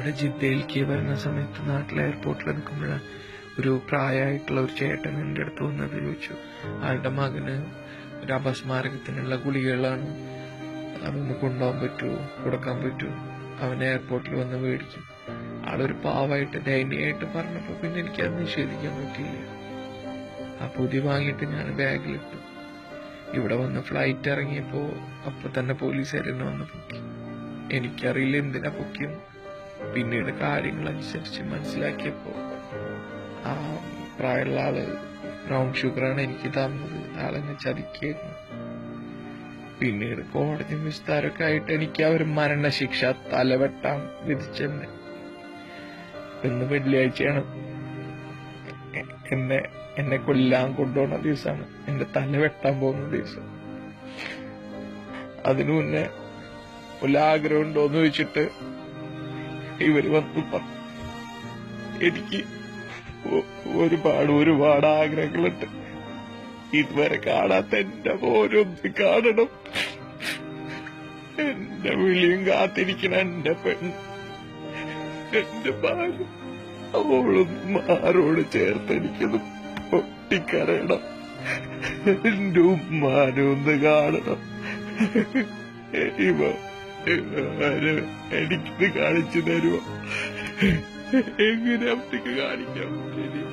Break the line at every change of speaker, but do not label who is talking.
ഇവിടെ ജിദ്ദയിലേക്ക് വരുന്ന സമയത്ത് നാട്ടിലെ എയർപോർട്ടിൽ നിൽക്കുമ്പോഴാണ് ഒരു പ്രായമായിട്ടുള്ള ഒരു ചേട്ടൻ എൻ്റെ അടുത്ത് വന്നത്. ചോദിച്ചു, ആളുടെ മകന് ഒരു അപസ്മാരകത്തിനുള്ള ഗുളികകളാണ്, അതൊന്ന് കൊണ്ടുപോകാൻ പറ്റുമോ, കൊടുക്കാൻ പറ്റുമോ, അവൻ എയർപോർട്ടിൽ വന്ന് മേടിക്കും. ആളൊരു പാവമായിട്ട് ദയനീയമായിട്ട് പറഞ്ഞപ്പോൾ പിന്നെ എനിക്കത് നിഷേധിക്കാൻ പറ്റിയില്ല. ആ പൊതി വാങ്ങിയിട്ട് ഞാൻ ബാഗിലിട്ടു. ഇവിടെ വന്ന് ഫ്ലൈറ്റ് ഇറങ്ങിയപ്പോ അപ്പൊ തന്നെ പോലീസുകാരെന്നെ വന്ന് പൊക്കി. എനിക്കറിയില്ല എന്തിനാ പൊക്കിയെന്ന്. പിന്നീട് കാര്യങ്ങൾ അനുസരിച്ച് മനസ്സിലാക്കിയപ്പോ ആ പ്രായമുള്ള ആള് ബ്രൗൺ ഷുഗറാണ് എനിക്ക് തന്നത്. ആളെന്നെ ചതിക്കായിരുന്നു. പിന്നീട് കോടതി വിസ്താരമൊക്കെ ആയിട്ട് എനിക്ക് അവർ മരണശിക്ഷ തലവെട്ടാൻ വിധിച്ചെന്നെ. ഇന്ന് വെള്ളിയാഴ്ചയാണ്. എന്നെ കൊല്ലാൻ കൊണ്ടുപോകുന്ന ദിവസമാണ്, എന്റെ തല വെട്ടാൻ പോകുന്ന ദിവസം. അതിനു മുന്നേ ആഗ്രഹം ഉണ്ടോന്ന് ചോദിച്ചിട്ട് ഇവര് വന്നു പറഞ്ഞു. എനിക്ക് ഒരുപാട് ആഗ്രഹങ്ങളുണ്ട്. ഇതുവരെ കാണാത്ത എന്റെ മോനൊന്ന് കാണണം. എന്റെ വിളിയും കാത്തിരിക്കണ എന്റെ പെണ്ണ്, എന്റെ ഭാര്യ, അവളൊന്നും ആരോട് ചേർത്ത് എനിക്കത് പൊട്ടിക്കരയണം. എന്റെ ഉമ്മാനൊന്ന് കാണണം. എനിക്കിത് കാണിച്ചു തരുമോ? എങ്ങനെ അവർക്ക് കാണിക്കാൻ പറ്റില്ല.